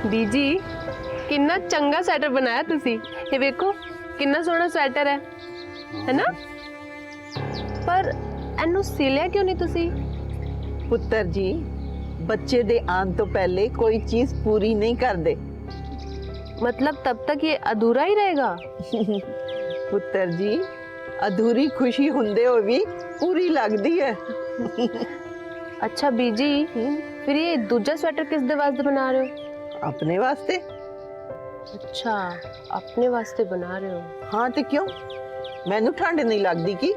बीजी किन्ना चंगा स्वेटर बनाया तुसी। ये देखो किन्ना सोहना स्वेटर है ना? पर एनू सिलिया क्यों नहीं तुसी? पुत्र जी, बच्चे दे आन तो पहले कोई चीज पूरी नहीं कर दे। मतलब तब तक ये अधूरा ही रहेगा? पुत्र जी, अधूरी खुशी हुंदे हो भी पूरी लगदी है। अच्छा बीजी, फिर ये दूजा स्वेटर किस दे वास्ते बना रहे हो? अपने वास्ते। अच्छा, अपने वास्ते बना रहे हो? हाँ तो क्यों, मैनू ठंड नहीं लगदी की?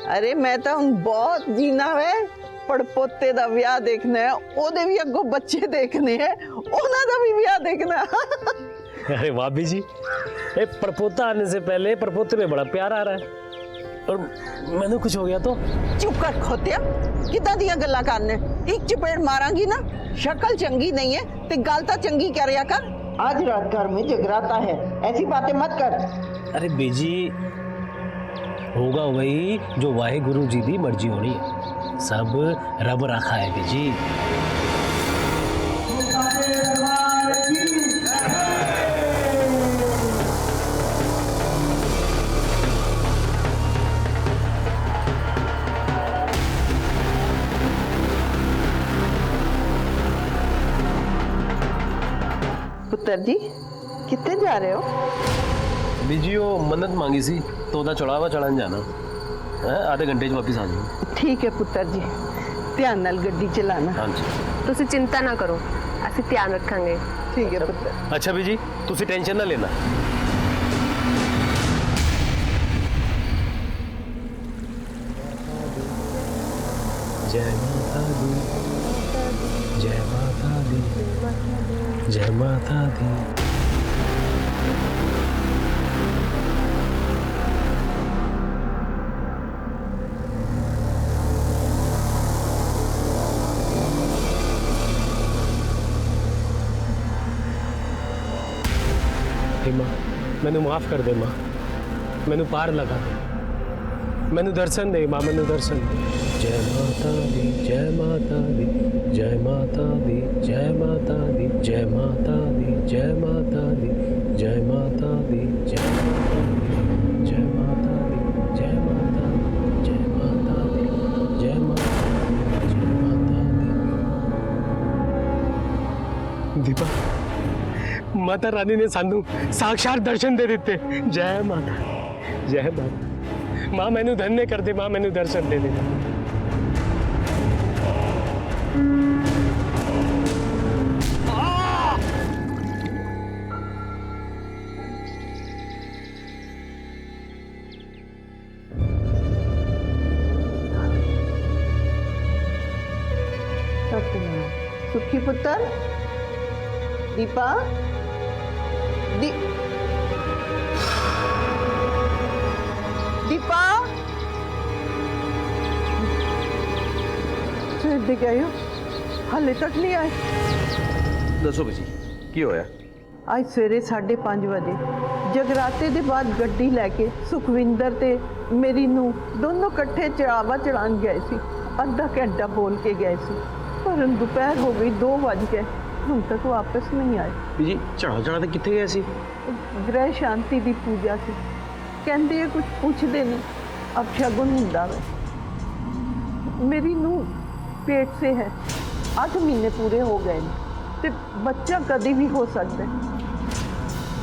अरे मैं तो हुण बहुत जीना है, पड़पोते दा विआह देखना है, ओदे भी अगों बच्चे देखने हैं, ओना दा भी विआह देखना। अरे वाह बीजी, ये परपोता आने से पहले परपोते में बड़ा प्यार आ रहा है, और मैंने कुछ हो गया तो? चुप कर खोतिया, किदां दियां गल्लां करने? एक चपेड़ मारांगी ना, शक्ल चंगी नहीं है ते गल तां चंगी करिया कर। आज रात घर में जगराता है, ऐसी बातें मत कर। अरे बीजी, होगा वही जो वाहे गुरु जी दी मर्जी होनी है, सब रब रखा है बीजी। पुत्र जी, कितने जा रहे हो? बीजी वो मन्नत मांगी सी तो ओदा चढ़ावा चढ़ाने जाना है, आधे घंटे वापस आ जाऊंगा। ठीक है पुत्र जी, ध्यान नाल गड्डी चलाना। हाँ जी। तुसी चिंता ना करो, असी ध्यान रखांगे। ठीक है पुत्र। अच्छा बीजी, तुसी टेंशन ना लेना। जय माता दी, जय माता दी, जय माता दी। मां, मैनू माफ कर दे मां, मैनू पार लगा दे, मैनू दर्शन दे मां, मैनू दर्शन दे। जय माता दी, जय माता दी, जय माता दी, जय माता दी, जय माता दी, जय माता दी, जय माता दी, जय माता दी, जय माता दी, जय माता दी, जय माता दी, जय माता दी, जय माता दी। दीपा, माता रानी ने सानू साक्षात दर्शन दे दिते। जय माता, जय माता। मां मैनू धन्य कर दे, मां मैनू दर्शन दे दे। सुखी पुत्र, दीपा, दीपा, सवेर दे गए हो, हाले तक नहीं आए? दसो बीजी की होया? आज सवेरे 5:30 बजे जगराते के बाद गड्डी लैके सुखविंदर ते मेरी नूं दोनों कट्ठे चढ़ावा चढ़ान गए सी। आधा घंटा बोल के गए सी, पर दोपहर हो गई, 2 बज गए, हम तक वापस नहीं आए। बीजी चढ़ा चढ़ा के किथे गए सी? ग्रह शांति की पूजा से कहते हैं, कुछ पूछते नहीं, अब शगुन हुंदा वे। मेरी नूं पेट से है, 8 महीने पूरे हो गए हैं, ते बच्चा कभी भी हो सकता है।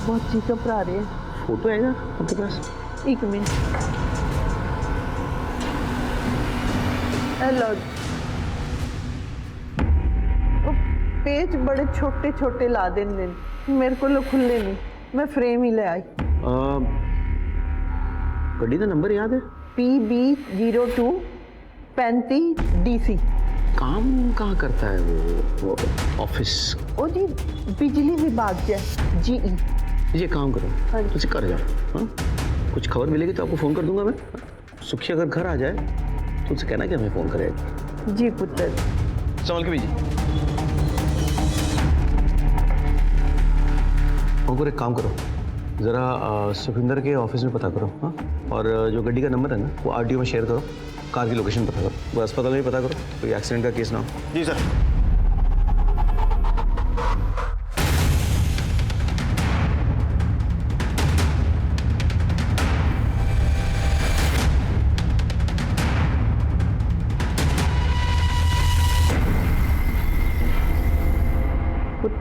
बहुत जी घबरा रहे हैं। फोटो है ना आपके पास? 1 मिनट। हेलो, पेज बड़े छोटे छोटे ला देंगे, मेरे को खुले नहीं, मैं फ्रेम ही ले आई। गड्डी का नंबर याद है? PB02 35 DC। काम कहाँ करता है वो ऑफिस? ओ जी, बिजली विभाग से GE। ये काम करो, हाँ जी। तुझे कर जाओ। हाँ, कुछ खबर मिलेगी तो आपको फ़ोन कर दूंगा मैं। सुखी अगर घर आ जाए तो उसे कहना कि हमें फ़ोन करेगा। जी पुत्र। संभल के बीजी। और एक काम करो, ज़रा सुखविंदर के ऑफिस में पता करो। हाँ, और जो गड्डी का नंबर है ना, वो RTO में शेयर करो, कार की लोकेशन पता करो, वो अस्पताल में भी पता करो, कोई एक्सीडेंट का केस ना हो। जी सर।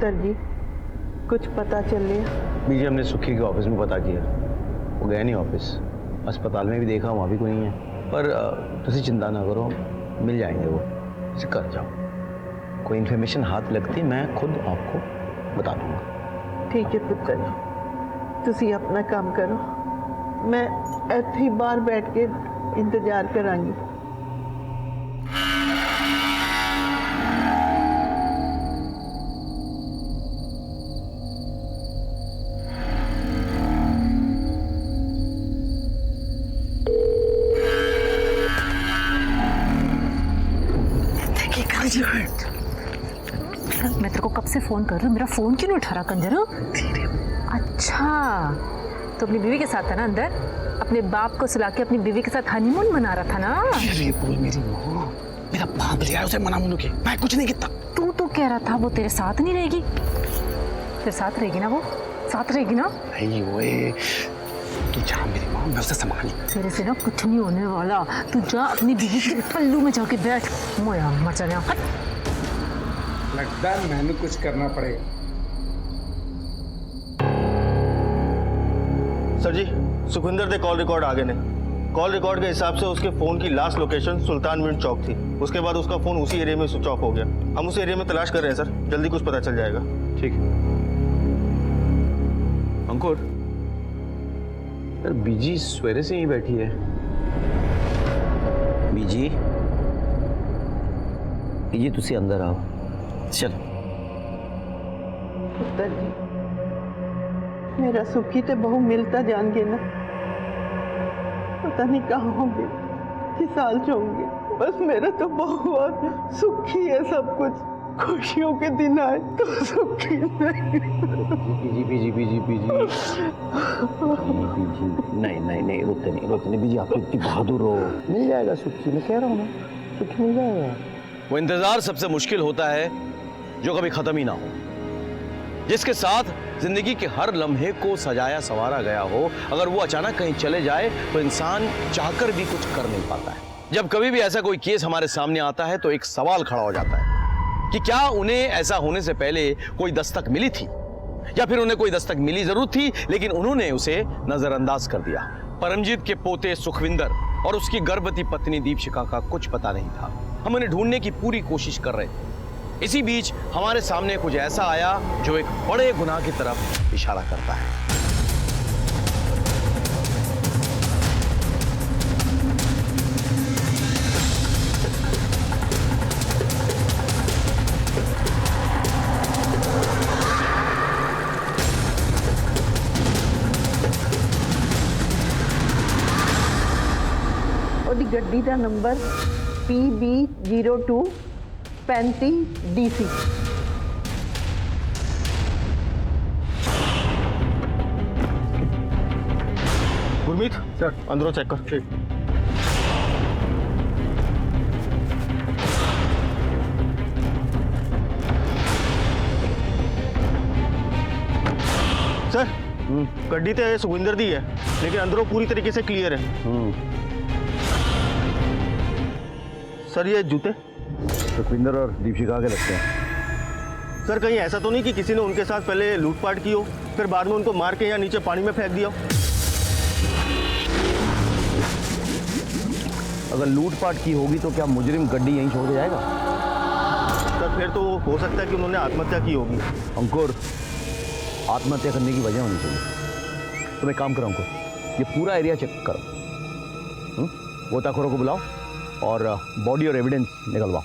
पुत्र जी कुछ पता चले? बीजी हमने सुखी के ऑफिस में पता किया, वो गए नहीं ऑफिस। अस्पताल में भी देखा, वहाँ भी कोई नहीं है। पर तुसी चिंता ना करो, मिल जाएंगे वो, इसे कर जाओ। कोई इन्फॉर्मेशन हाथ लगती मैं खुद आपको बता दूंगा। ठीक है पुत्र जी, तुसी अपना काम करो, मैं इत्थे बाहर बैठ के इंतजार करांगी। मैं तेरे को कब से फोन कर रही हूँ, मेरा फोन क्यों नहीं उठा रहा कंजर? अच्छा, तो अपनी बीवी के साथ था ना अंदर, अपने बाप को सुला के अपनी बीवी के साथ हनीमून मना रहा था ना? ये बोल मेरी माँ, मेरा बाप लिया उसे मना मुनु के, मैं कुछ नहीं किया। तू तो कह रहा था वो तेरे साथ नहीं रहेगी, तेरे साथ रहेगी ना? वो साथ रहेगी ना? नहीं वो तू जा मेरी माँ, मैं उसे संभाली। तेरे से ना कुछ नहीं होने वाला, तू जा अपनी बीवी के पल्लू में जाके बैठ। मोया मर जाने, हट। लगता है मैंने कुछ करना पड़ेगा। सर जी, सुखविंदर दे कॉल रिकॉर्ड आगे ने। कॉल रिकॉर्ड के हिसाब से उसके फोन की लास्ट लोकेशन सुल्तान मिंट चौक थी। उसके बाद उसका फोन उसी एरिया में स्विच ऑफ हो गया। हम उस एरिया में तलाश कर रहे हैं सर, जल्दी कुछ पता चल जाएगा। ठीक है। अंकुर, यार बीजी सवेरे से ही बैठी है। बीजी, बीजी तुसी अंदर आओ। चल। पुत्र जी, मेरा सुखी तो बहु मिलता जान गए ना, पता नहीं कहाँ होंगे, किस हाल च होंगे। बस मेरा तो बहुत सुखी है सब कुछ, खुशियों के दिन आए तो सुखी नहीं। बीजी बीजी बीजी बीजी बीजी, नहीं रोते नहीं बीजी, आप इतनी बहादुर हो। मिल जाएगा सुखी, मैं कह रहा हूँ ना, सुखी मिल जाएगा। वो इंतजार सबसे मुश्किल होता है जो कभी खत्म ही ना हो, जिसके साथ जिंदगी के हर लम्हे को सजाया संवारा गया हो। अगर वो अचानक कहीं चले जाए तो इंसान चाहकर भी कुछ कर नहीं पाता है। जब कभी भी ऐसा कोई केस हमारे सामने आता है तो एक सवाल खड़ा हो जाता है कि क्या उन्हें ऐसा होने से पहले कोई दस्तक मिली थी, या फिर उन्हें कोई दस्तक मिली जरूर थी लेकिन उन्होंने उसे नजरअंदाज कर दिया। परमजीत के पोते सुखविंदर और उसकी गर्भवती पत्नी दीपशिखा का कुछ पता नहीं था। हम उन्हें ढूंढने की पूरी कोशिश कर रहे थे। इसी बीच हमारे सामने कुछ ऐसा आया जो एक बड़े गुनाह की तरफ इशारा करता है। ਉਹਦੀ ਗੱਡੀ ਦਾ number PB02 35 DC। Gurmeet sir, अंदरों चेक कर। ठीक। सर, गड्डी तो सुखविंदर दी है लेकिन अंदरों पूरी तरीके से क्लियर है। सर ये जूते सुखविंदर और दीपशिखा के लगते हैं। सर कहीं ऐसा तो नहीं कि किसी ने उनके साथ पहले लूटपाट की हो, फिर बाद में उनको मार के यहाँ नीचे पानी में फेंक दिया हो? अगर लूटपाट की होगी तो क्या मुजरिम गड्डी यहीं छोड़ के जाएगा? सर फिर तो हो सकता है कि उन्होंने आत्महत्या की होगी। अंकुर, आत्महत्या करने की वजह होनी चाहिए। तुम एक काम करो अंकुर, ये पूरा एरिया चेक करो, गोताखोरों को बुलाओ और बॉडी और एविडेंस निकलवाओ।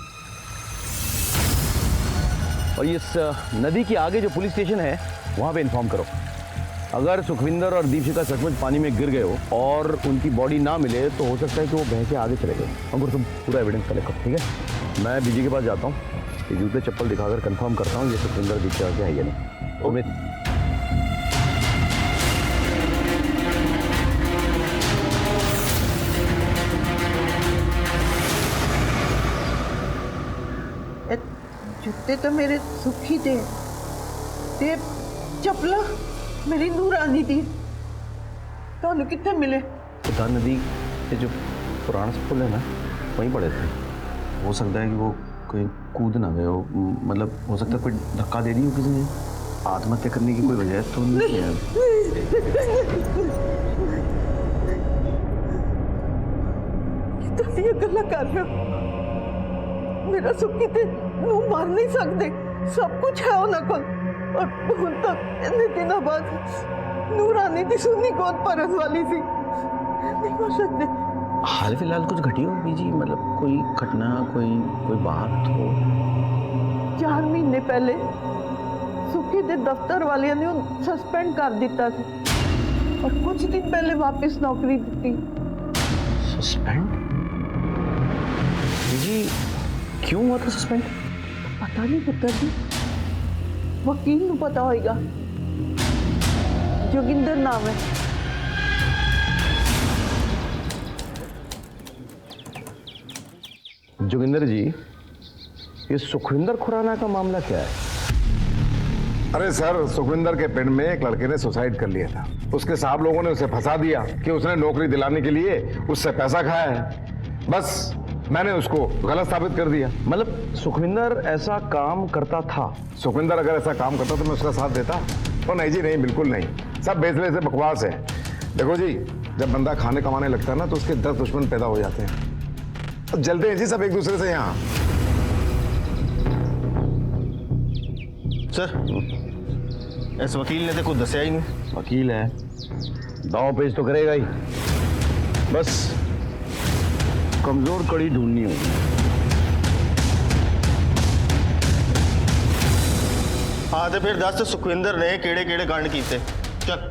और इस नदी के आगे जो पुलिस स्टेशन है वहाँ पे इन्फॉर्म करो। अगर सुखविंदर और दीपशिखा सचमुच पानी में गिर गए हो और उनकी बॉडी ना मिले तो हो सकता है कि वो बह के आगे चले गए। अंकुर तुम पूरा एविडेंस कलेक्ट करो, ठीक है? मैं बीजी के पास जाता हूँ, ये जूते चप्पल दिखाकर कंफर्म करता हूँ ये सुखविंदर दीपशिखा के है या नहीं। उम्मीद जूते तो मेरे सुखी थे ते चपला मेरी नूरानी दी तो कितने मिले? उदान नदी के जो पुराना पुल है ना वहीं पड़े थे। हो सकता है कि वो कोई कूद ना गए हो, मतलब हो सकता है कोई धक्का दे दी हो किसी ने। आत्महत्या करने की कोई वजह तो नहीं है। ये गल्ला कर रहे हो, मेरा सुखी ते नूं मार नहीं सकते, सब कुछ है उन्होंने को। और हुण तक इतने दिनों बाद नूरानी दी सुनी गोद परस वाली सी, नहीं हो सकते। हाल फिलहाल कुछ घटी हो बीजी, मतलब कोई घटना, कोई बात हो? 4 महीने पहले सुखी दे दफ्तर वाले ने उन सस्पेंड कर दिता था और कुछ दिन पहले वापस नौकरी दी। सस्पेंड? बीजी क्यों हुआ था सस्पेंड? पता नहीं पुत्र जी, वकील को पता होगा। जोगिंदर नाम है। जोगिंदर जी, ये सुखविंदर खुराना का मामला क्या है? अरे सर, सुखविंदर के पिंड में एक लड़के ने सुसाइड कर लिया था। उसके साहब लोगों ने उसे फंसा दिया कि उसने नौकरी दिलाने के लिए उससे पैसा खाया है। बस मैंने उसको गलत साबित कर दिया। मतलब सुखविंदर ऐसा काम करता था? सुखविंदर अगर ऐसा काम करता तो मैं उसका साथ देता? तो नहीं जी, नहीं, बिल्कुल नहीं। सब बेचले से बकवास है। देखो जी, जब बंदा खाने कमाने लगता है ना तो उसके 10 दुश्मन पैदा हो जाते हैं। अब जलते हैं जी सब एक दूसरे से यहाँ। सर, इस वकील ने तो कुछ दसिया ही नहीं। वकील है, दांव पेच तो करेगा ही। बस कमजोर कड़ी ढूंढनी होगी। हाँ तो फिर दस सुखविंदर ने केड़े केड़े कांड किए? चल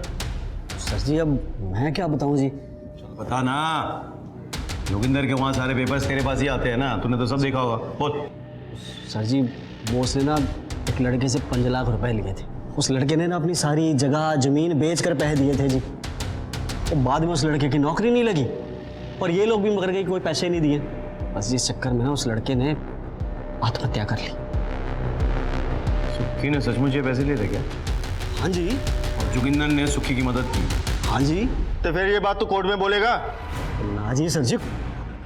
सर जी, अब मैं क्या बताऊं जी। बता ना। जोगिंदर के वहाँ सारे पेपर्स तेरे पास ही आते हैं ना, तूने तो सब देखा होगा। बोल। सर जी, बॉस ने ना एक लड़के से 5 लाख रुपए लिए थे। उस लड़के ने ना अपनी सारी जगह जमीन बेच कर पैसे दिए थे जी। और बाद में उस लड़के की नौकरी नहीं लगी और ये लोग भी मगर गए, कोई पैसे नहीं दिए। बस इस चक्कर में ना उस लड़के ने आत्महत्या कर ली। सुखी ने सचमुच ये पैसे लिए थे क्या? हाँ जी। और जोगिंदर ने सुखी की मदद की? हाँ जी। तो फिर ये बात तो कोर्ट में बोलेगा? ना जी सर जी,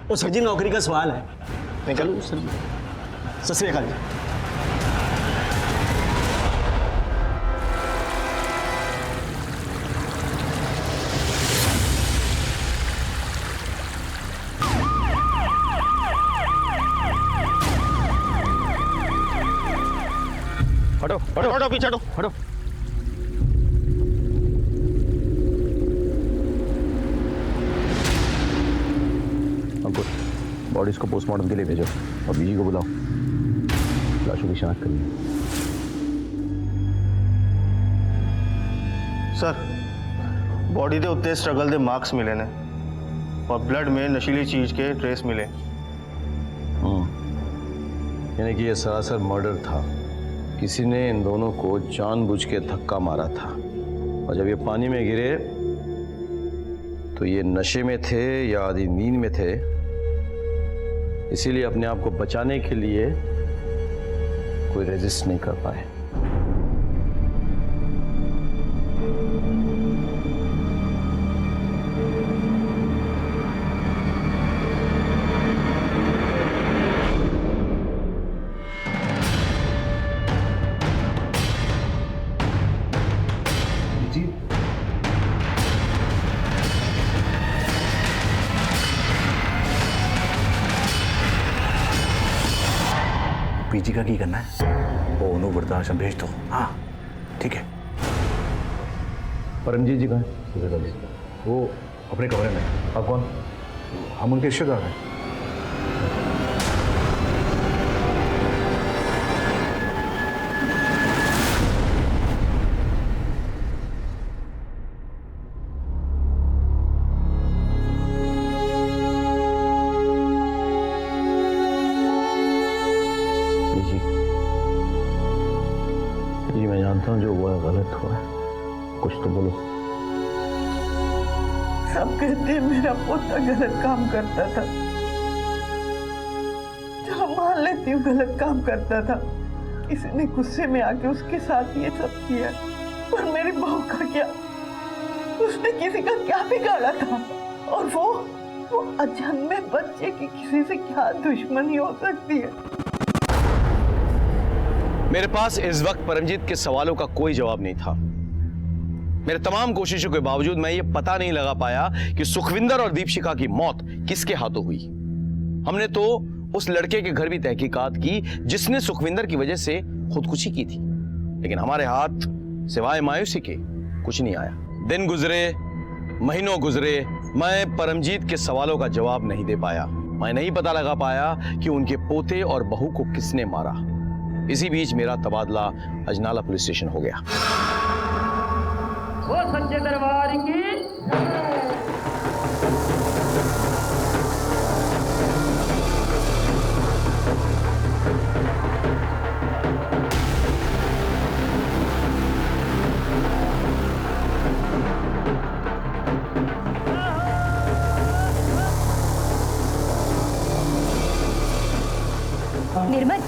वो सर जी नौकरी का सवाल है। निकल सर जी। सत श्री अकाल जी। हटो हटो हटो, पीछे हटो। हटो। अंकुर, बॉडीज को पोस्टमार्टम के लिए भेजो और बीजी को बुलाओ, लाशों की शिनाख्त करनी है। सर, बॉडी दे उत्ते स्ट्रगल दे मार्क्स मिले ने और ब्लड में नशीली चीज के ट्रेस मिले। यानी कि ये सरासर मर्डर था। किसी ने इन दोनों को जानबूझ के धक्का मारा था और जब ये पानी में गिरे तो ये नशे में थे या आधी नींद में थे, इसीलिए अपने आप को बचाने के लिए कोई रेजिस्ट नहीं कर पाए। पीजी का की करना है? वो उन्होंने वृद्धाश्रम भेज दो। हाँ ठीक है। परमजीत जी कहाँ हैं? वो अपने कमरे में। आप कौन? हम उनके रिश्तेदार हैं। जी मैं जानता हूँ जो हुआ है गलत हुआ है, कुछ तो बोलो। सब कहते हैं मेरा पोता गलत काम करता था। चलो मान लेती हूँ गलत काम करता था, किसी ने गुस्से में आके उसके साथ ये सब किया। पर मेरी बहू का क्या? उसने किसी का क्या बिगाड़ा था? और वो अजन्मे बच्चे की किसी से क्या दुश्मनी हो सकती है? मेरे पास इस वक्त परमजीत के सवालों का कोई जवाब नहीं था। मेरे तमाम कोशिशों के बावजूद मैं ये पता नहीं लगा पाया कि सुखविंदर और दीपशिखा की मौत किसके हाथों हुई। हमने तो उस लड़के के घर भी तहकीकात की जिसने सुखविंदर की वजह से खुदकुशी की थी, लेकिन हमारे हाथ सिवाय मायूसी के कुछ नहीं आया। दिन गुजरे, महीनों गुजरे, मैं परमजीत के सवालों का जवाब नहीं दे पाया। मैं नहीं पता लगा पाया कि उनके पोते और बहू को किसने मारा। इसी बीच मेरा तबादला अजनाला पुलिस स्टेशन हो गया। वो सच्चे दरबार की निर्मल,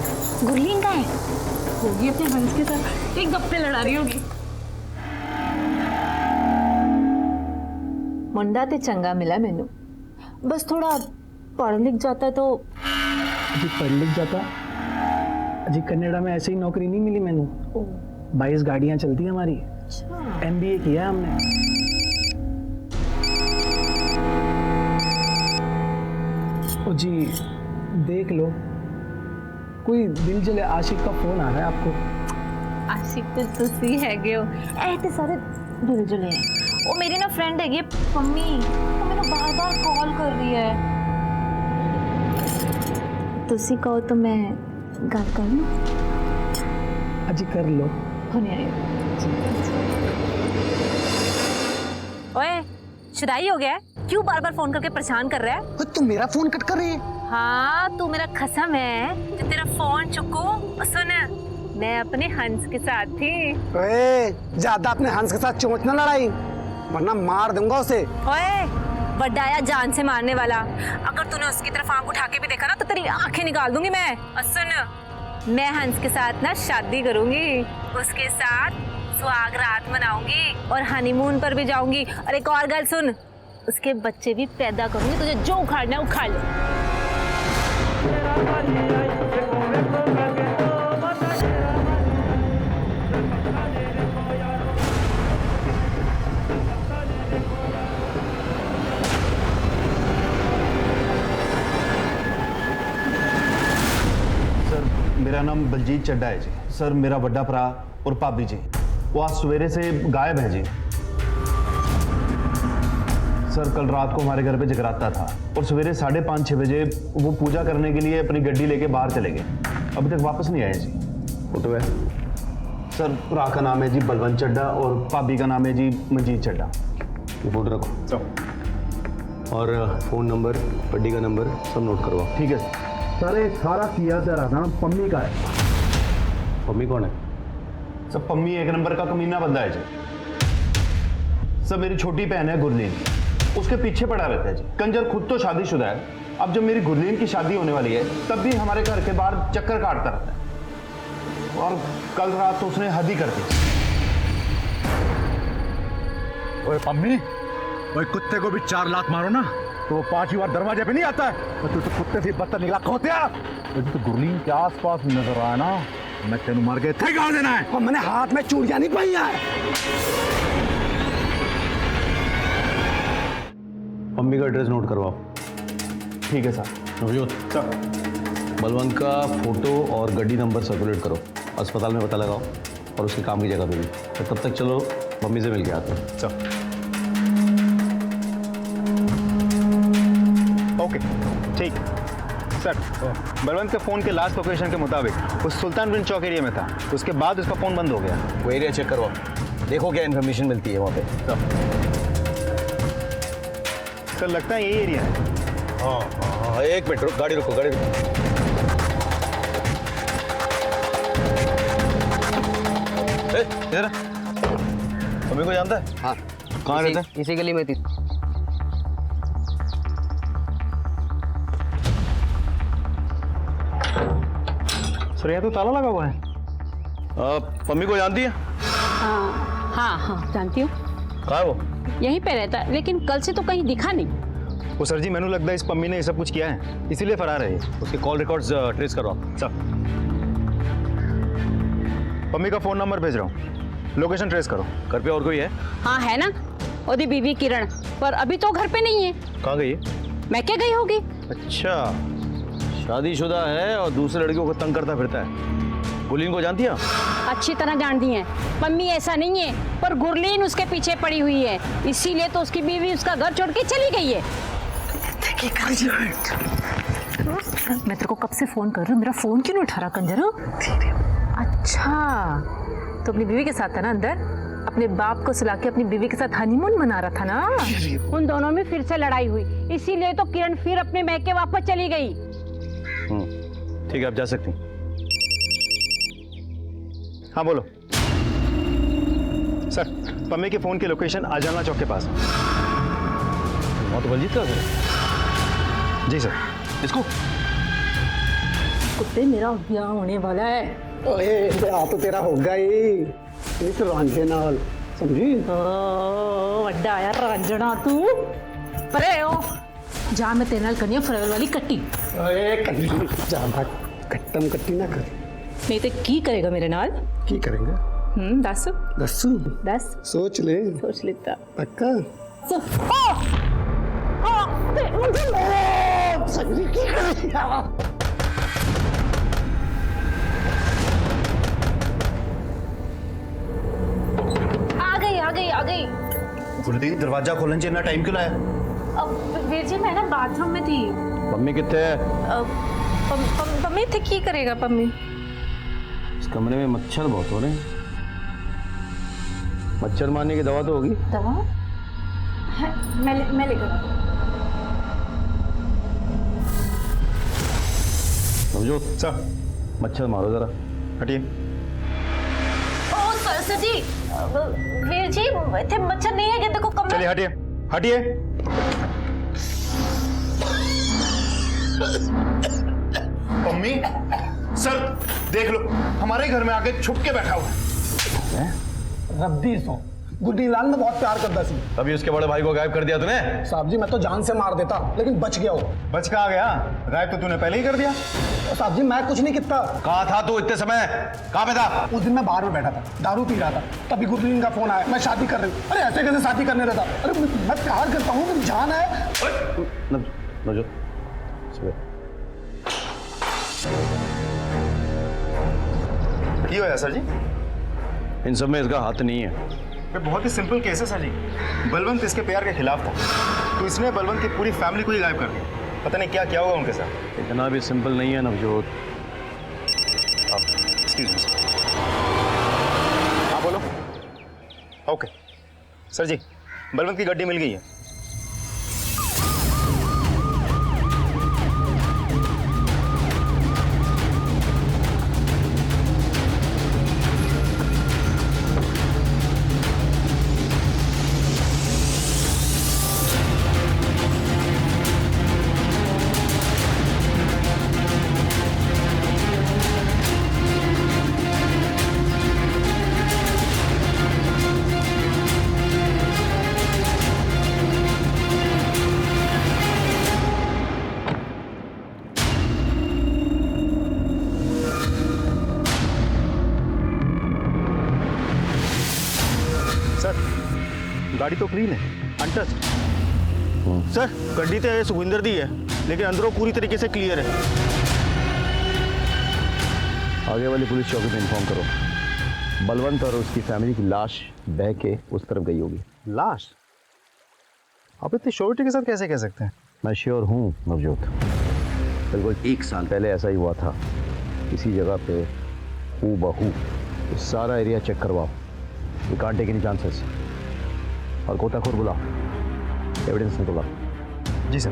गुरलीन कहाँ है? होगी अपने हंस के साथ, एक गप्पे लड़ा रही होगी। मुंडा ते चंगा मिला मैनू, बस थोड़ा पढ़ लिख जाता तो। अजी पढ़ लिख जाता, अजी कनाडा में ऐसे ही नौकरी नहीं मिली मैनू। 22 गाड़ियां चलती हैं हमारी। MBA किया हमने। ओ जी देख लो, कोई दिल जले आशिक का फोन आ रहा है आपको। आशिक तो तुसी हैगे हो, ऐते सारे दिल जले हैं। वो मेरी ना फ्रेंड हैगी पम्मी, वो मेरे बार बार कॉल कर रही है। तुसी कहो तो मैं गल कर लूं? अजी कर लो। होने आए। ओए, शुदाई हो गया है? क्यों बार बार फोन करके परेशान कर रहा है? तू मेरा फोन कट कर रही है? हाँ, तू मेरा खसम है जो तेरा फोन चुको। सुन, मैं अपने हंस के साथ थी। ओए, ज्यादा अपने हंस के साथ चोंच ना लड़ाई, वरना मार दूंगा उसे। ओए, बड्डाया जान से मारने वाला, अगर तूने उसकी तरफ आंख उठा के भी देखा ना तो तेरी आंखें निकाल दूंगी मैं। और सुन, मैं हंस के साथ ना शादी करूंगी, उसके साथ सुहाग रात मनाऊंगी और हनीमून पर भी जाऊंगी। और एक और गल सुन, उसके बच्चे भी पैदा करूंगी, तुझे जो उखाड़ना है उखाड़ लो। सर मेरा नाम बलजीत चड्डा है जी। सर मेरा बड़ा भरा और भाभी जी वो आज सवेरे से गायब है जी। सर कल रात को हमारे घर पे जगराता था और सवेरे 5:30-6 बजे वो पूजा करने के लिए अपनी गड्डी लेके बाहर चले गए, अभी तक वापस नहीं आए जी। फोटो है? सर भरा का नाम है जी बलवंत चड्डा और भाभी का नाम है जी मंजीत चड्डा। ये फोटो रखो और फोन नंबर, गड्डी का नंबर सब नोट करवाओ। ठीक है सर। ये सारा किया जा रहा था पम्मी का है। पम्मी कौन है? सर पम्मी 1 नंबर का कमीना बंदा है जी। सर मेरी छोटी बहन है गुरलीन, उसके पीछे पड़ा रहता है जी। कंजर खुद तो शादीशुदा है, अब जब मेरी गुरलीन की शादी होने वाली है तब भी हमारे घर के बाहर चक्कर काटता रहता है और कल रात तो उसने हद ही कर दी। ओए पम्मी, ओए कुत्ते को भी 4 लात मारो ना तो वो 5 बार दरवाजे पे नहीं आता है। तू तो कुत्ते से बदतर निकला खोतिया। तो गुरलीन के आसपास नजर आया ना, मैं तेनू मार के थे गाड़ देना है। और मैंने हाथ में चूड़ियां नहीं पहनी है। मम्मी का एड्रेस नोट करवाओ। ठीक है सर। सर बलवंत का फोटो और गड्डी नंबर सर्कुलेट करो, अस्पताल में पता लगाओ और उसके काम की जगह पे भी। तो तब तक चलो मम्मी से मिल के आते हैं। सर ओके ठीक। सर बलवंत के फ़ोन के लास्ट लोकेशन के मुताबिक उस सुल्तानगंज चौक एरिया में था, उसके बाद उसका फ़ोन बंद हो गया। वो एरिया चेक करवाओ, देखो क्या इन्फॉर्मेशन मिलती है वहाँ पे। सर लगता है यही एरिया है। हाँ, 1 मिनट रुक, गाड़ी रुको, गाड़ी रुको। इधर मम्मी को जानता है? हाँ। कहाँ रहता है? इसी गली में थी। सर यहाँ तो ताला लगा हुआ है। मम्मी को जानती है? हाँ जानती हूँ। कहाँ है वो? यहीं पे रहता है, लेकिन कल से तो कहीं दिखा नहीं। वो सर जी मैंने लगता है इस पम्मी ने ये सब कुछ किया है, इसीलिए फरार है। उसके कॉल रिकॉर्ड्स ट्रेस करो आप। सर पम्मी का फोन नंबर भेज रहा हूँ, लोकेशन ट्रेस करो। घर पे और कोई है? हाँ है ना, ओदी बीवी किरण, पर अभी तो घर पे नहीं है। कहाँ गई है? मैं क्या गई होगी? अच्छा, शादीशुदा है और दूसरे लड़कियों को तंग करता फिरता है। गुरलीन को जानती है? अच्छी तरह जानती है मम्मी, ऐसा नहीं है, पर गुरलीन उसके पीछे पड़ी हुई है, इसीलिए तो उसकी बीवी उसका घर छोड़ के चली गई है। मैं तेरे को कब से फोन कर रही हूँ, मेरा फोन क्यों नहीं उठा रहा कंजर? अच्छा, तो अपनी बीवी के साथ था ना अंदर, अपने बाप को सुला के अपनी बीवी के साथ हनीमून मना रहा था ना। उन दोनों में फिर से लड़ाई हुई, इसीलिए तो किरण फिर अपने मैके वापस चली गई। ठीक है, आप जा सकती हैं। हाँ बोलो सर, पम्मी के फोन की लोकेशन आजाना चौक के पास है। वहाँ तो बलजीत का घर है। जी सर। इसको कुत्ते, मेरा ब्याह होने वाला है। ओए ब्याह तो तेरा होगा ही इस रांझे नाल, समझी? वड्डा आया रांझना तू, परे हो जा, मैं तेरे नाल करनी है फरेवर वाली कट्टी। ओए कट्टी जा भाग, कट्टम कट्टी ना कर। नहीं तो की करेगा मेरे नाल? की करेंगे? दस दस्सू दस सोच ले, सोच लेता। पक्का? सगरी की करेगा? आ गई। गुरलीन, दरवाजा खोलने चाहिए ना, टाइम क्यों लाया? अब वीर जी मैं ना बाथरूम में थी। मम्मी कितने है? पम्मी थे, की करेगा पम्मी? इस कमरे में मच्छर बहुत हो रहे हैं। मच्छर मारने की दवा तो होगी? दवा है, मैं लेकर समझो सर, मच्छर मारो जरा। हटिए। सर जी, वीर जी इतने मच्छर नहीं है, ये देखो कमरे। चलिए हटिए, हटिए। पम्मी, सर देख लो, हमारे घर में आके छुप के बैठा हुआ है। रब्बी सो गुड्डी लाल में बहुत प्यार करता सी। अभी उसके बड़े भाई को गायब कर दिया तूने? साहब जी मैं तो जान से मार देता, लेकिन बच गया हो। बच कहाँ गया? गायब तो तूने पहले ही कर दिया। साहब जी मैं कुछ नहीं किया। कहाँ था तू इतने समय? कहाँ पे था? उस दिन मैं बाहर में बैठा था, दारू पी रहा था, तभी गुरलीन का फोन आया, मैं शादी कर रही हूँ। अरे ऐसे कैसे शादी करने देता? अरे मैं प्यार करता हूँ, मेरी जान है। नवजोत, क्यों है सर जी? इन सब में इसका हाथ नहीं है। बहुत ही सिंपल केस है सर जी। बलवंत इसके प्यार के खिलाफ था, तो इसने बलवंत की पूरी फैमिली को ही गायब कर दिया। पता नहीं क्या क्या होगा उनके साथ। इतना भी सिंपल नहीं है नवजोत। Excuse me sir. हाँ बोलो। ओके सर जी, बलवंत की गड्डी मिल गई है। गाड़ी तो क्लीन है, अनटच्ड। सर गड्डी तो सुखविंदर दी है, लेकिन अंदरों पूरी तरीके से क्लियर है। आगे वाली पुलिस चौकी पे इन्फॉर्म करो, बलवंत और उसकी फैमिली की लाश बह के उस तरफ गई होगी। लाश? आप इतनी श्योरिटी के साथ कैसे कह सकते हैं? मैं श्योर हूँ नवजोत, बिल्कुल 1 साल पहले ऐसा ही हुआ था। इसी जगह पे हूबहू सारा एरिया चेक करवाओ, we can't take any chances. और गोताखोर बुलाओ, एविडेंस निकलवाओ। जी सर।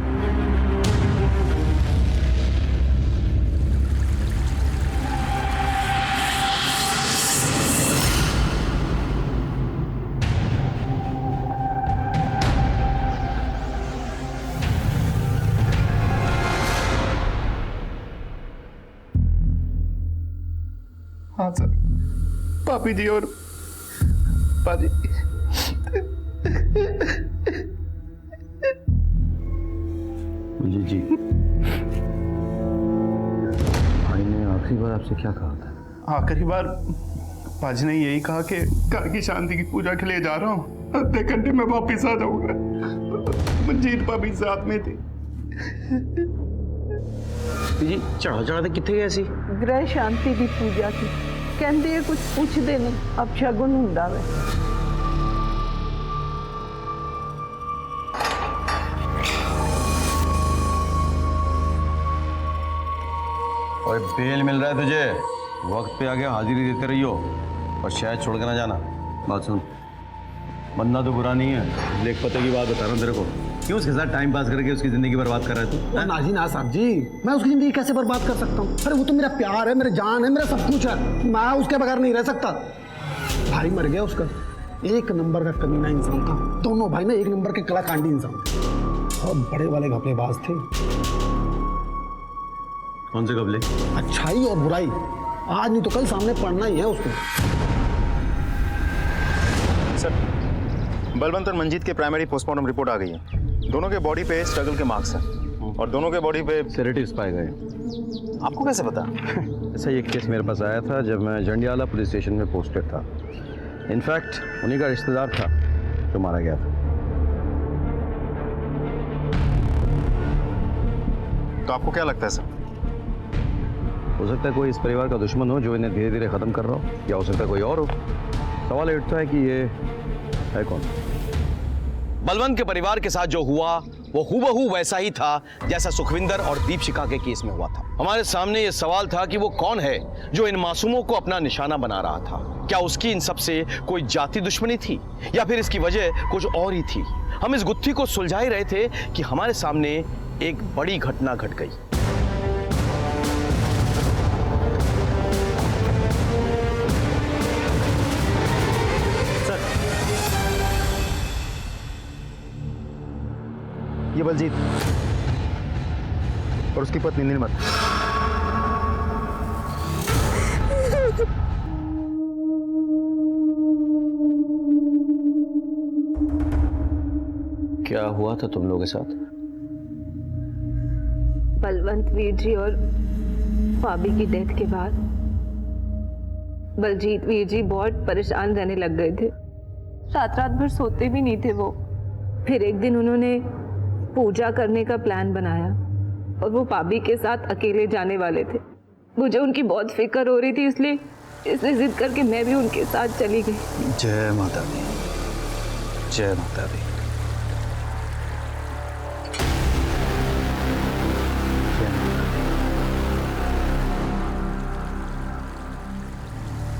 हाँ सर, पापी जी और पाजी। जी भाई ने आखिरी बार आपसे क्या कहा था? आखिरी बार पाजी ने यही कहा कि घर की शांति की पूजा के लिए जा रहा हूँ, आधे घंटे में वापिस आ जाऊंगा। मंजीत भाभी साथ में थी। जी चढ़ा चढ़ाते कितने गए सी? ਗ੍ਰਹਿ ਸ਼ਾਂਤੀ ਦੀ ਪੂਜਾ ਸੀ। ਕਹਿੰਦੇ ਆ ਕੁਝ ਪੁੱਛਦੇ ਨਹੀਂ, ਅਪਸ਼ਗੁਨ ਹੁੰਦਾ ਵੇ। और बेल मिल रहा है तुझे, वक्त पे आके हाजिरी देते रहियो और शायद छोड़ के ना जाना। बात सुन, बंदा तो बुरा नहीं है, लेख पते की बात बता रहा हूँ तेरे को। क्यों उसके साथ टाइम पास करके उसकी जिंदगी बर्बाद कर रहा है तू? नाजी ना साहब जी, मैं उसकी जिंदगी कैसे बर्बाद कर सकता हूँ? अरे वो तो मेरा प्यार है, मेरी जान है, मेरा सब कुछ है। मैं उसके बगैर नहीं रह सकता। भाई मर गया उसका, एक नंबर का कमीना इंसान था। दोनों भाई ना एक नंबर के कलाकांडी इंसान थे, बहुत बड़े वाले घपलेबाज थे। कौन से कबले? अच्छाई और बुराई आज नहीं तो कल सामने पड़ना ही है उसको। सर, बलवंत और मंजीत के प्राइमरी पोस्टमार्टम रिपोर्ट आ गई है। दोनों के बॉडी पे स्ट्रगल के मार्क्स हैं और दोनों के बॉडी पे सेडेटिव्स पाए गए। आपको कैसे पता? ऐसा एक केस मेरे पास आया था जब मैं जंडियाला पुलिस स्टेशन में पोस्टेड था। इनफैक्ट उन्हीं का रिश्तेदार था जो मारा गया था। तो आपको क्या लगता है सर? हो सकता है कोई इस परिवार का दुश्मन हो जो इन्हें धीरे धीरे खत्म कर रहा हो, या हो सकता है कोई और हो। सवाल ये उठता है कि ये है कौन? बलवंत के परिवार के साथ जो हुआ वो हूबहू वैसा ही था जैसा सुखविंदर और दीपशिखा के केस में हुआ था। हमारे सामने ये सवाल था कि वो कौन है जो इन मासूमों को अपना निशाना बना रहा था। क्या उसकी इन सब से कोई जाति दुश्मनी थी या फिर इसकी वजह कुछ और ही थी? हम इस गुत्थी को सुलझा ही रहे थे कि हमारे सामने एक बड़ी घटना घट गई। ये बलजीत और उसकी पत्नी नीलमत। क्या हुआ था तुम लोगों के साथ? बलवंत वीर जी और भाभी की डेथ के बाद बलजीत वीर जी बहुत परेशान रहने लग गए थे। रात रात भर सोते भी नहीं थे वो। फिर एक दिन उन्होंने पूजा करने का प्लान बनाया और वो भाभी के साथ अकेले जाने वाले थे। मुझे उनकी बहुत फिक्र हो रही थी, इसलिए जिद करके मैं भी उनके साथ चली गई। जय माता दी, जय माता दी।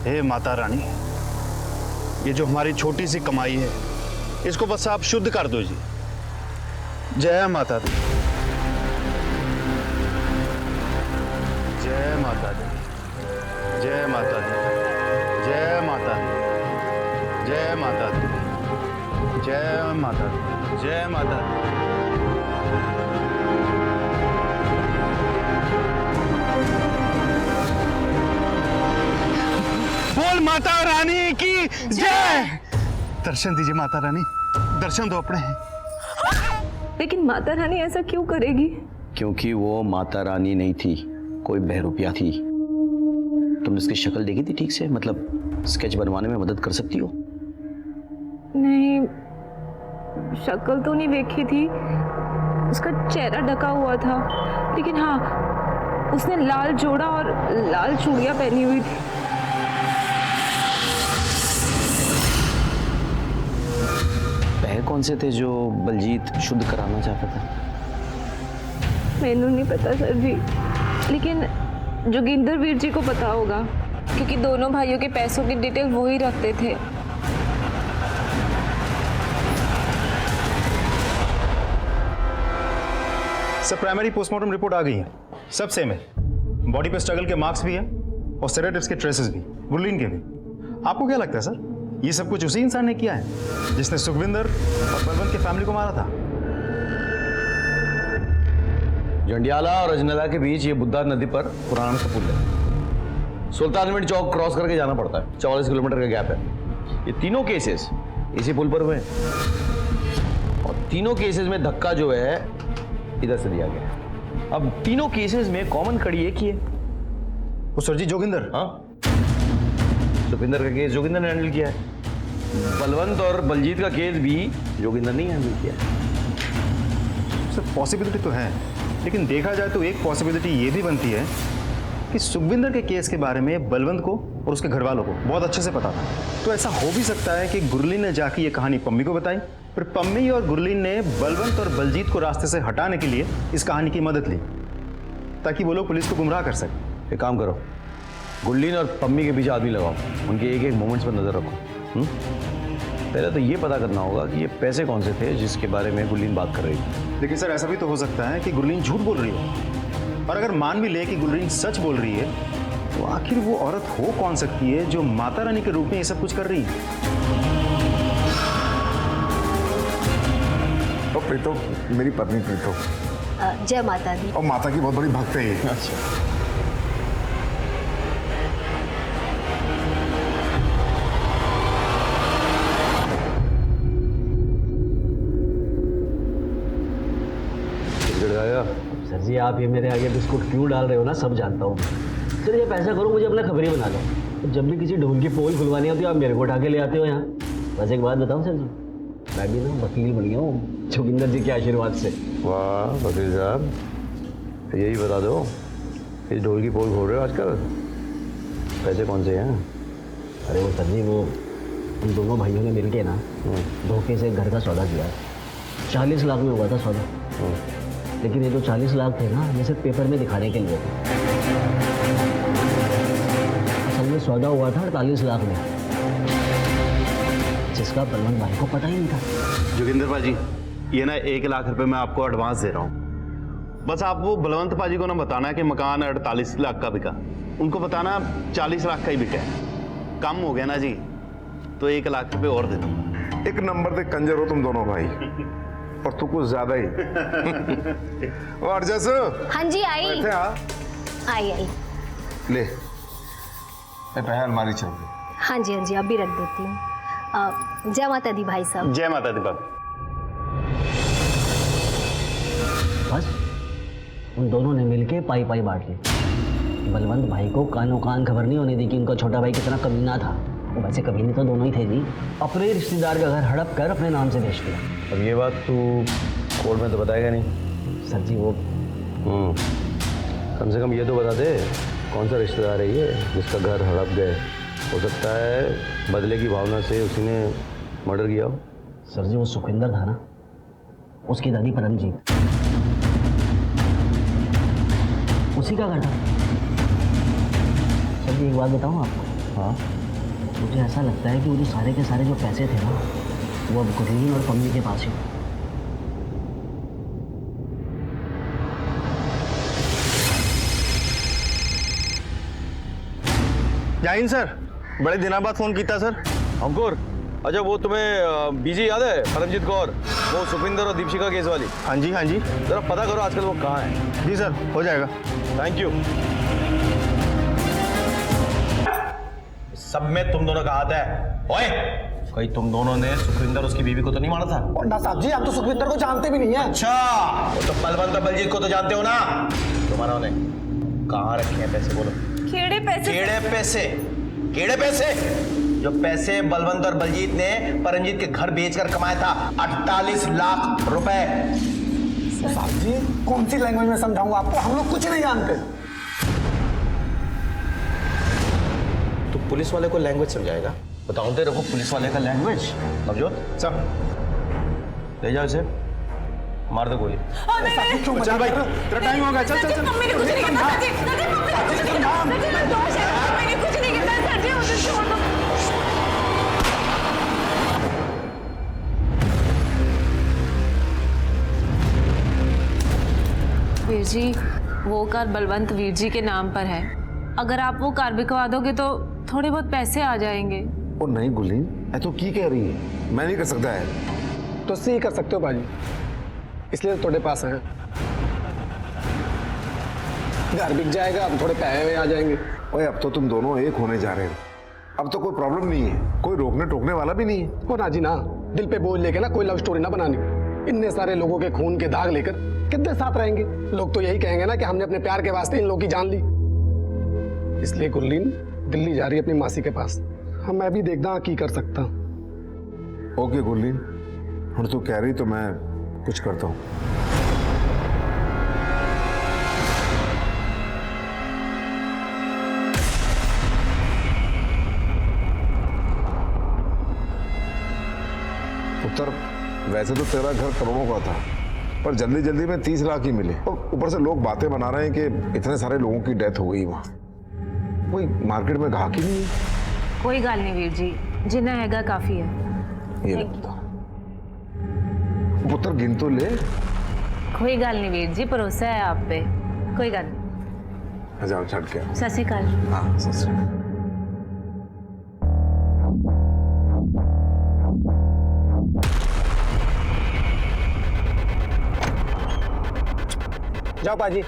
हे माता रानी, ये जो हमारी छोटी सी कमाई है इसको बस आप शुद्ध कर दो जी। जय माता दी, जय माता दी, जय माता दी, जय माता दी, जय माता दी, जय माता दी, जय माता दी। बोल माता रानी की जय। दर्शन दीजिए माता रानी, दर्शन दो अपने। लेकिन माता रानी ऐसा क्यों करेगी? क्योंकि वो माता रानी नहीं थी, कोई बहरूपिया थी। तुमने इसकी शक्ल देखी थी ठीक से? मतलब स्केच बनवाने में मदद कर सकती हो? नहीं, शक्ल तो नहीं देखी थी, उसका चेहरा ढका हुआ था। लेकिन हाँ, उसने लाल जोड़ा और लाल चूड़ियां पहनी हुई थी। पैर कौन से थे जो बलजीत शुद्ध कराना चाहता था? मैनू नहीं पता सर जी, लेकिन जोगिंदर वीर जी को पता होगा क्योंकि दोनों भाइयों के पैसों की डिटेल वो ही रखते थे। सर, प्राइमरी पोस्टमार्टम रिपोर्ट आ गई है, सब सेम है। बॉडी पे स्ट्रगल के मार्क्स भी हैं और सेडेटिव्स के ट्रेसेस भी, गुरलीन के भी। आपको क्या लगता है सर, ये सब कुछ उसी इंसान ने किया है जिसने सुखविंदर और बलवंत के फैमिली को मारा था? जंडियाला और अजनला के बीच ये बुद्धा नदी पर पुराना सा पुल है। सुल्तानविंड चौक क्रॉस करके जाना पड़ता है, 44 किलोमीटर का गैप है। ये तीनों केसेस इसी पुल पर हुए हैं और तीनों केसेस में धक्का जो है इधर से दिया गया है। अब तीनों केसेस में कॉमन कड़ी एक ही है। वो सर जी जोगिंदर। हाँ, सुखविंदर का केस जोगिंदर ने हैंडल किया है, बलवंत और बलजीत का केस भी जोगिंदर ने हैंडल किया है। सर पॉसिबिलिटी तो है, लेकिन देखा जाए तो एक पॉसिबिलिटी ये भी बनती है कि सुखविंदर के केस के बारे में बलवंत को और उसके घर वालों को बहुत अच्छे से पता था। तो ऐसा हो भी सकता है कि गुरलीन ने जाके ये कहानी पम्मी को बताई, फिर पम्मी और गुरलीन ने बलवंत और बलजीत को रास्ते से हटाने के लिए इस कहानी की मदद ली, ताकि वो लोग पुलिस को गुमराह कर सकें। एक काम करो, गुरलीन और पम्मी के पीछे आदमी लगाओ, उनके एक एक मोमेंट्स पर नजर रखो। पहले तो ये पता करना होगा कि ये पैसे कौन से थे जिसके बारे में गुरलीन बात कर रही थी। लेकिन सर ऐसा भी तो हो सकता है कि गुरलीन झूठ बोल रही हो, और अगर मान भी ले कि गुरलीन सच बोल रही है, तो आखिर वो औरत हो कौन सकती है जो माता रानी के रूप में ये सब कुछ कर रही है? तो प्रीतो, मेरी पत्नी प्रीतो। जय माता दी। और माता की बहुत बड़ी भक्त है ये। अच्छा, सर जी आप ये मेरे आगे बिस्कुट क्यों डाल रहे हो ना, सब जानता हूँ। सर ये पैसा करो, मुझे अपना खबरी बना लो। जब भी किसी ढोल की पोल खुलवानी होती है आप मेरे को उठा के ले आते हो यहाँ। बस एक बात बताऊँ सर जी, मैं भी ना वकील बन गया हूँ जोगिंदर जी के आशीर्वाद से। वाह वकील साहब, यही बता दो, इस ढोल की पोल खोल रहे हो आजकल, पैसे कौन से हैं? अरे वो सर जी वो उन दोनों भाइयों ने मिल के ना धोखे से घर का सौदा किया, 40 लाख में हुआ था सौदा। लेकिन ये जो 40 लाख थे ना, ये सिर्फ पेपर में दिखाने के लिए थे। असल में सौदा हुआ था 48 लाख में, जिसका बलवंत भाई को पता ही नहीं था। जोगिंदर पाजी, ये ना 1 लाख रुपए मैं आपको एडवांस दे रहा हूँ। बस आप वो बलवंत पाजी को ना बताना कि मकान 48 लाख का बिका, उनको बताना 40 लाख का ही बिका है। कम हो गया ना जी, तो 1 लाख रुपए और दे दूँगा। एक नंबर पे कंजर हो तुम दोनों भाई, और तू कुछ ज्यादा ही। और जैसे हाँ जी आई आई आई ले पहले अलमारी चल गई। हाँ जी अभी रख देती हूँ। जय माता दी भाई साहब। जय माता दी बाबू। बस उन दोनों ने मिलके पाई पाई बांट ली। बलवंत भाई को कानों कान खबर नहीं होने दी कि उनका छोटा भाई कितना कमीना था। वो वैसे कमीने तो दोनों ही थे जी, अपने रिश्तेदार का घर हड़प कर अपने नाम से बेच दिया। अब ये बात तू कोर्ट में तो बताएगा नहीं? सर जी वो कम से कम ये तो बता दे, कौन सा रिश्तेदार है ये जिसका घर हड़प गए? हो सकता है बदले की भावना से उसी ने मर्डर किया हो। सर जी वो सुखविंदर था ना, उसकी दादी परमजीत, उसी का घर था। सर जी एक बात बताऊँ आपको? हाँ, मुझे ऐसा लगता है कि वो जो सारे के सारे जो पैसे थे ना, वो अब गुरलीन और पम्मी के पास ही। जय हिंद सर, बड़े दिनों बाद फोन किया सर। अंकुर, अच्छा वो तुम्हें बीजी याद है, परमजीत कौर, वो सुखविंदर और दीपशिका केस वाली? हाँ जी जरा पता करो आजकल वो कहाँ है। जी सर, हो जाएगा। Thank you. सब में तुम दोनों का हाथ है। ओए, कहीं तुम दोनों ने सुखविंदर उसकी बीवी को तो नहीं मारा था? ना साहब जी, हम तो सुखविंदर को जानते भी नहीं है। अच्छा, वो तो बलवंत और बलजीत को तो जानते हो ना? तुम्हारा ने कहाँ रखे हैं पैसे? बोलो। केड़े पैसे? केड़े पैसे? जो पैसे बलवंत और बलजीत ने परमजीत के घर बेचकर कमाया था, 48 लाख रुपए। साहब जी कौन सी लैंग्वेज में समझाऊंगा आपको, हम लोग कुछ नहीं जानते। तो पुलिस वाले को लैंग्वेज समझाएगा? बताऊं तेरे को पुलिस वाले का लैंग्वेज? नवजोत सर ले जाओ इसे, मार दो गोली। चल भाई, तेरा टाइम हो गया, चल चल चल। मैंने कुछ नहीं किया सर जी, मैंने दोष है, मैंने कुछ नहीं किया सर जी, मुझे छोड़ दो। वीर जी, वो कार बलवंत वीर जी के नाम पर है। अगर आप वो कार बिकवा दोगे तो थोड़े बहुत पैसे आ जाएंगे। ओ नहीं गुरलीन, ऐ तो की कह रही है, मैं नहीं कर सकता है। तो सही कर सकते हो बाजी, इसलिए तो थोड़े पास है। घर बिक जाएगा, अब थोड़े पैसे आ जाएंगे। ओए अब तो तुम दोनों एक होने जा रहे हो, अब तो कोई प्रॉब्लम नहीं है, कोई रोकने टोकने वाला भी नहीं है। वो ना जी ना, दिल पे बोझ लेके ना कोई लव स्टोरी ना बनानी। इतने सारे लोगों के खून के दाग लेकर कितने साथ रहेंगे? लोग तो यही कहेंगे ना कि हमने अपने प्यार के वास्ते इन लोगों की जान ली। इसलिए गुरलीन दिल्ली जा रही है अपनी मासी के पास, मैं भी देखदा की कर सकता। ओके गुरलीन, हुण तू कह रही तो मैं कुछ करता हूँ। पुत्र, वैसे तो तेरा घर करोड़ों का था, पर जल्दी जल्दी में 30 लाख ही मिले, और ऊपर से लोग बातें बना रहे हैं कि इतने सारे लोगों की डेथ हो गई वहां। कोई मार्केट में ग्राहक ही नहीं है। कोई गल नहीं वीर जी, जिन्ना हैगा काफी है। ये ले बता। पुत्र गिन तो ले। कोई गल नहीं वीर जी, भरोसा है आप पे, कोई गल नहीं। जाओ छड़ के। सत श्री अकाल। हाँ सत श्री अकाल। जाओ पाजी।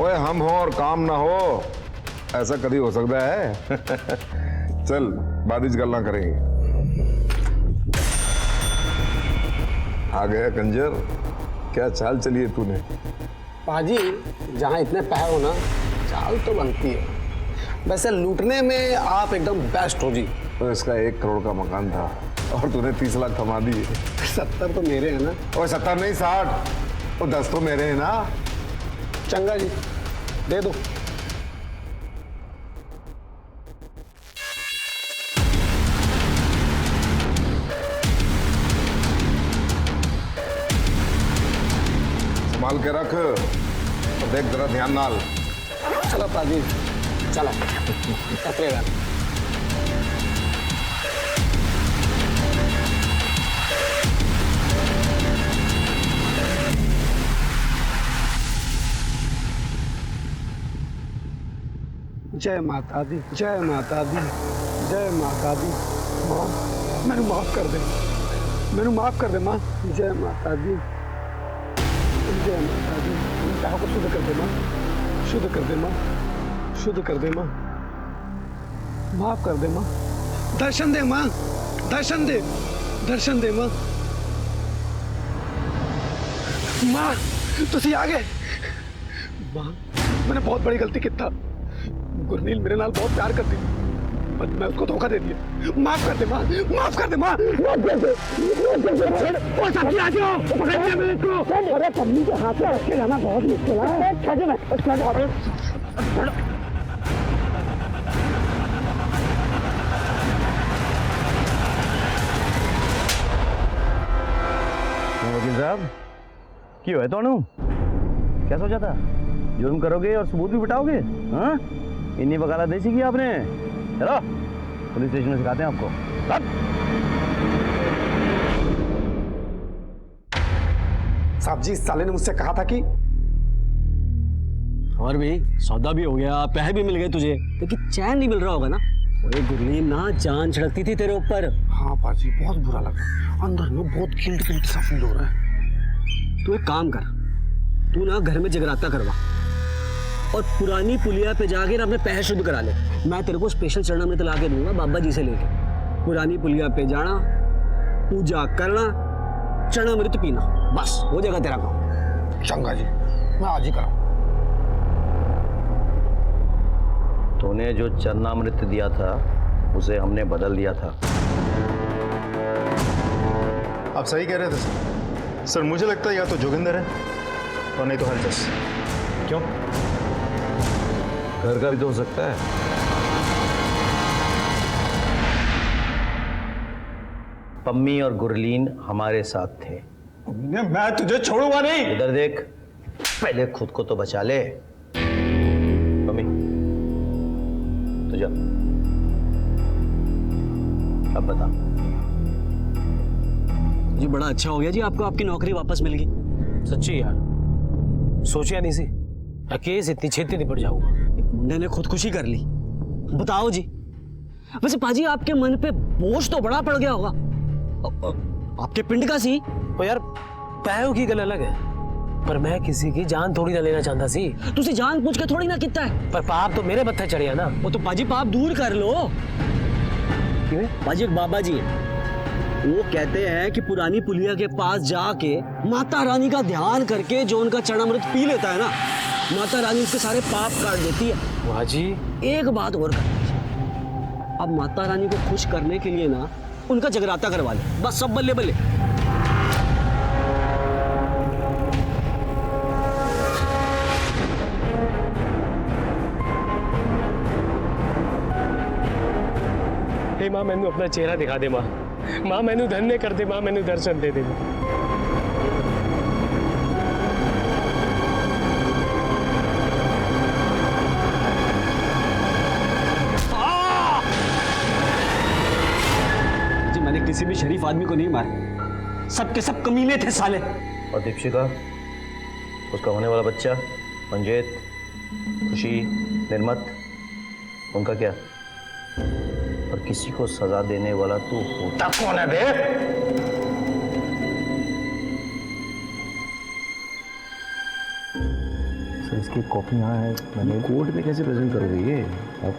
ओए हम हो और काम ना हो, ऐसा कभी हो सकता है? चल बाद इच गल्ला करेंगे। आ गया कंजर, क्या चाल चलिए तूने? पाजी, जहाँ इतने पैसे हो ना, चाल तो बनती है। वैसे लूटने में आप एकदम बेस्ट हो जी। तो इसका 1 करोड़ का मकान था और तूने 30 लाख कमा दिए। 70 तो मेरे हैं ना। और 70 नहीं 60, और 10 तो मेरे हैं ना। चंगा जी, दे दो। संभाल के रख और देख जरा ध्यान नाल। चलो पाजी, चलो कपड़ेगा। जय माता दी, जय माता दी, जय माता दी। मां, मैनू माफ कर दे, मैनू माफ कर दे मां। जय माता दी, जय माता दी। कहा को शुद्ध कर दे मां, शुद्ध कर दे मां, शुद्ध कर दे मां, माफ कर दे मां। दर्शन दे मां, दर्शन दे, दर्शन दे मां। मां तुसी आ गए। मां मैंने बहुत बड़ी गलती की था। गुरनील मेरे नाल बहुत प्यार करती थी, पर मैं उसको धोखा दे दिया। माफ कर दे मां, माफ कर दे मां, माफ कर दे। ओ साथी आ जाओ, पकड़ लिया मैंने इसको। अरे पन्नी के हाथ में रख के जाना बहुत मुश्किल है। छड़ में वकील साहब, क्यों है तोनू? क्या सोचा था? जुर्म करोगे और सबूत भी बिठाओगे? हाँ, इन्हीं वकालत देसी की आपने। चलो पुलिस स्टेशन में सिखाते हैं आपको। साहब जी, इस साले ने मुझसे कहा था कि और भी सौदा भी हो गया, पैसे भी मिल गए तुझे, लेकिन चैन नहीं मिल रहा होगा ना। ओए गुरलीन ना जान छिड़कती थी तेरे ऊपर। हाँ पाजी, बहुत बुरा लगा, अंदर में बहुत गिल्ट गिल्ट सा फील हो रहा है। तू एक काम कर, तू ना घर में जगराता करवा और पुरानी पुलिया पे जाके ना अपने पैसे शुद्ध करा ले। मैं तेरे को स्पेशल चरणामृत ला के दूंगा बाबा जी से लेके। पुरानी पुलिया पे जाना, पूजा करना, चरणामृत पीना, बस हो जाएगा तेरा काम। चंगा जी, मैं आज ही कराऊं। तूने जो चरणामृत दिया था उसे हमने बदल दिया था। आप सही कह रहे थे सर। सर मुझे लगता है या तो जोगिंदर है और नहीं तो हरजस। क्यों? घर का भी तो हो सकता है। पम्मी और गुरलीन हमारे साथ थे। मैं तुझे छोड़ूंगा नहीं। इधर देख, पहले खुद को तो बचा ले। पम्मी तो जा, अब बता। जी बड़ा अच्छा हो गया जी, आपको आपकी नौकरी वापस मिल गई। सच्ची यार, सोचा नहीं सी केस इतनी छेती निपट जाऊंगा। मुंडे ने खुदकुशी कर ली। बताओ जी, वैसे पाजी आपके मन पे बोझ तो बड़ा पड़ गया होगा। आपके पिंड का सी। तो यार पैरों की गल अलग है, पर मैं किसी की जान थोड़ी ना लेना चाहता सी। तुझे जान पूछ के थोड़ी ना कितना है। पर पाप तो मेरे मत्थे चढ़िया ना। वो तो पाजी पाप दूर कर लो। क्यों? पाजी एक बाबा जी है, वो कहते हैं कि पुरानी पुलिया के पास जाके माता रानी का ध्यान करके जो उनका चरणामृत पी लेता है ना, माता रानी उसके सारे पाप काट देती है। माँ जी एक बात और कर दीजिए, अब माता रानी को खुश करने के लिए ना उनका जगराता करवा ले, बस सब बल्ले बल्ले। हे माँ मैनू अपना चेहरा दिखा दे माँ, माँ मैनू धन्य कर दे माँ, मैनू दर्शन दे दे माँ। जी मैंने किसी भी शरीफ आदमी को नहीं मारा, सबके सब कमीने थे साले। और दीपशिका, उसका होने वाला बच्चा मंजेत, खुशी, निर्मत, उनका क्या? और किसी को सजा देने वाला तू होता कौन है बे? सर इसकी कॉपी यहाँ है, मैंने कोर्ट में कैसे प्रेजेंट करोगे ये आप?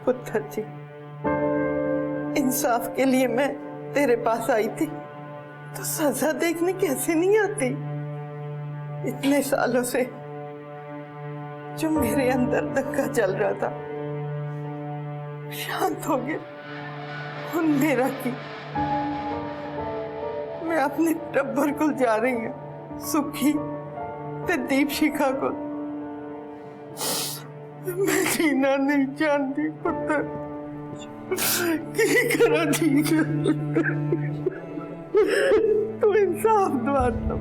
पुत्र जी, इंसाफ के लिए मैं तेरे पास आई थी, तो सजा देखने कैसे नहीं आती? इतने सालों से जो मेरे अंदर धक्का चल रहा था शांत हो गया। और मेरा की मैं अपने टब्बर को जा रही हूँ, सुखी ते दीपशिखा को। मैं जीना नहीं जानती पुत्र, की करा ठीक है, तू इंसाफ दवाता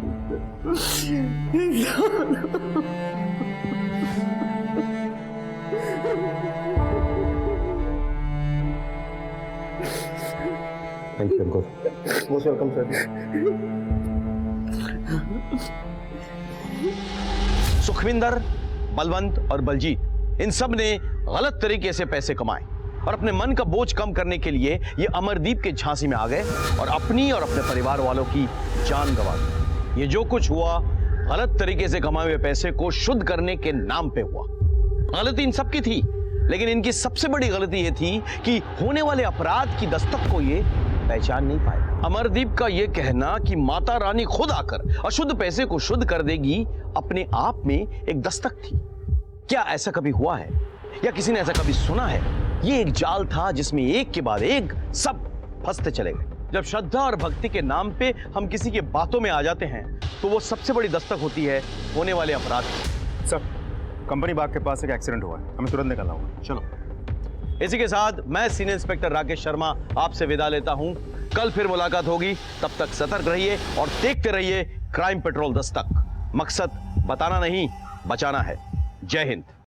thank you uncle. Most welcome sir. Sukhwinder, Balwant और बलजीत, इन सब ने गलत तरीके से पैसे कमाए और अपने मन का बोझ कम करने के लिए ये अमरदीप के झांसे में आ गए और अपनी और अपने परिवार वालों की जान गंवा दी। ये जो कुछ हुआ गलत तरीके से कमाए हुए पैसे को शुद्ध करने के नाम पे हुआ। गलती इन सबकी थी, लेकिन इनकी सबसे बड़ी गलती ये थी कि होने वाले अपराध की दस्तक को ये पहचान नहीं पाए। अमरदीप का ये कहना कि माता रानी खुद आकर अशुद्ध पैसे को शुद्ध कर देगी अपने आप में एक दस्तक थी। क्या ऐसा कभी हुआ है या किसी ने ऐसा कभी सुना है? ये एक जाल था जिसमें एक के बाद एक सब फंसते चले गए। जब श्रद्धा और भक्ति के नाम पे हम किसी के बातों में आ जाते हैं तो वो सबसे बड़ी दस्तक होती है होने वाले अपराध की। सर, कंपनी बाग के पास एक एक्सीडेंट हुआ है, हमें तुरंत निकलना होगा। चलो। इसी के साथ मैं सीनियर इंस्पेक्टर राकेश शर्मा आपसे विदा लेता हूं। कल फिर मुलाकात होगी, तब तक सतर्क रहिए और देखते रहिए क्राइम पेट्रोल दस्तक। मकसद बताना नहीं, बचाना है। जय हिंद।